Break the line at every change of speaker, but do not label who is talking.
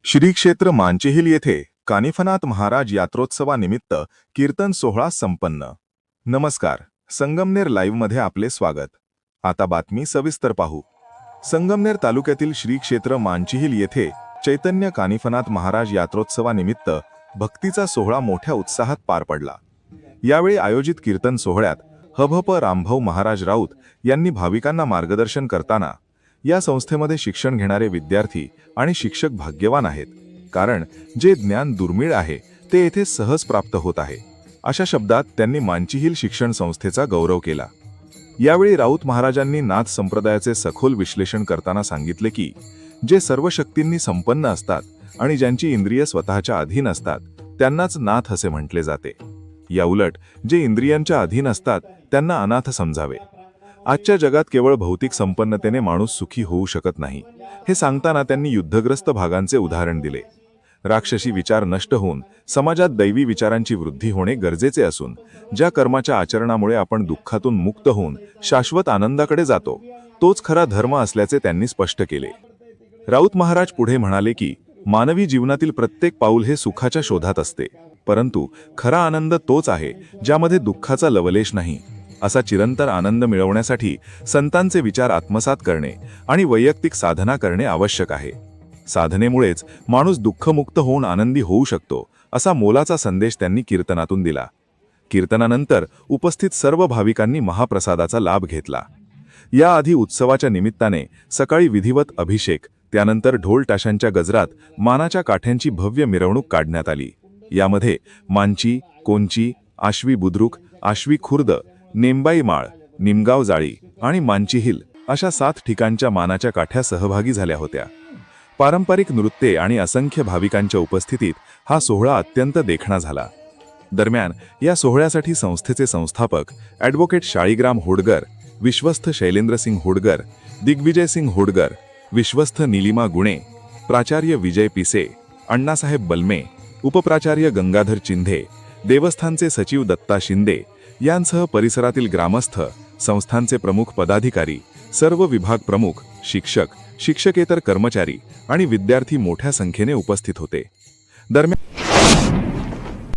श्री क्षेत्र मांचेहिल येथे कानिफनाथ महाराज यात्रोत्सवानिमित्त कीर्तन सोहळा संपन्न। नमस्कार, संगमनेर लाईव्हमध्ये आपले स्वागत। आता बातमी सविस्तर पाहू। संगमनेर तालुक्यातील श्री क्षेत्र मांचेहिल येथे चैतन्य कानिफनाथ महाराज यात्रोत्सवानिमित्त भक्तीचा सोहळा मोठ्या उत्साहात पार पडला। यावेळी आयोजित कीर्तन सोहळ्यात हभप रामभाऊ महाराज राऊत यांनी भाविकांना मार्गदर्शन करताना या संस्थेमध्ये शिक्षण घेणारे विद्यार्थी आणि शिक्षक भाग्यवान आहेत, कारण जे ज्ञान दुर्मिळ आहे ते येथे सहज प्राप्त होत आहे, अशा शब्दात त्यांनी मांचेहिल शिक्षण संस्थेचा गौरव केला। यावेळी राऊत महाराजांनी नाथ संप्रदायाचे सखोल विश्लेषण करताना सांगितले की जे सर्व शक्तींनी संपन्न असतात आणि ज्यांची इंद्रिय स्वतःच्या अधीन असतात त्यांनाच नाथ असे म्हटले जाते। याउलट जे इंद्रियांच्या अधीन असतात त्यांना अनाथ समजावे। आजच्या जगात केवळ भौतिक संपन्नतेने माणूस सुखी होऊ शकत नाही, हे सांगताना त्यांनी युद्धग्रस्त भागांचे उदाहरण दिले। राक्षसी विचार नष्ट होऊन समाजात दैवी विचारांची वृद्धी होणे गरजेचे असून ज्या कर्माच्या आचरणामुळे आपण दुःखातून मुक्त होऊन शाश्वत आनंदाकडे जातो तोच खरा धर्म असल्याचे त्यांनी स्पष्ट केले। राऊत महाराज पुढे म्हणाले की मानवी जीवनातील प्रत्येक पाऊल हे सुखाच्या शोधात असते, परंतु खरा आनंद तोच आहे ज्यामध्ये दुःखाचा लवलेश नाही। असा चिरंतर आनंद मिळवण्यासाठी संतांचे विचार आत्मसात करणे आणि वैयक्तिक साधना करणे आवश्यक आहे। साधनेमुळेच माणूस दुःखमुक्त होऊन आनंदी होऊ शकतो, असा मोलाचा संदेश त्यांनी कीर्तनातून दिला। कीर्तनानंतर उपस्थित सर्व भाविकांनी महाप्रसादाचा लाभ घेतला। याआधी उत्सवाच्या निमित्ताने सकाळी विधिवत अभिषेक, त्यानंतर ढोल ताशांच्या गजरात मानाच्या काठ्यांची भव्य मिरवणूक काढण्यात आली। यामध्ये मांची, कोंची, आश्वी बुद्रुक, आश्वी खुर्द, नेमबाई माळ, निमगाव जाळी आणि मांचेहिल अशा 7 ठिकाणच्या मानाच्या काठ्या सहभागी झाल्या होत्या। पारंपरिक नृत्ये आणि असंख्य भाविकांच्या उपस्थितीत हा सोहळा अत्यंत देखणा झाला। दरम्यान या सोहळ्यासाठी संस्थेचे संस्थापक ॲडव्होकेट शाळीग्राम होडगर, विश्वस्त शैलेंद्रसिंग होडगर, दिग्विजयसिंग होडगर, विश्वस्त नीलिमा गुणे, प्राचार्य विजय पिसे, अण्णासाहेब बलमे, उपप्राचार्य गंगाधर चिंधे, देवस्थानचे सचिव दत्ता शिंदे यांसह परिसरातील ग्रामस्थ, संस्थांचे प्रमुख पदाधिकारी, सर्व विभाग प्रमुख, शिक्षक, शिक्षकेतर कर्मचारी आणि विद्यार्थी मोठ्या संख्येने उपस्थित होते। दरम्यान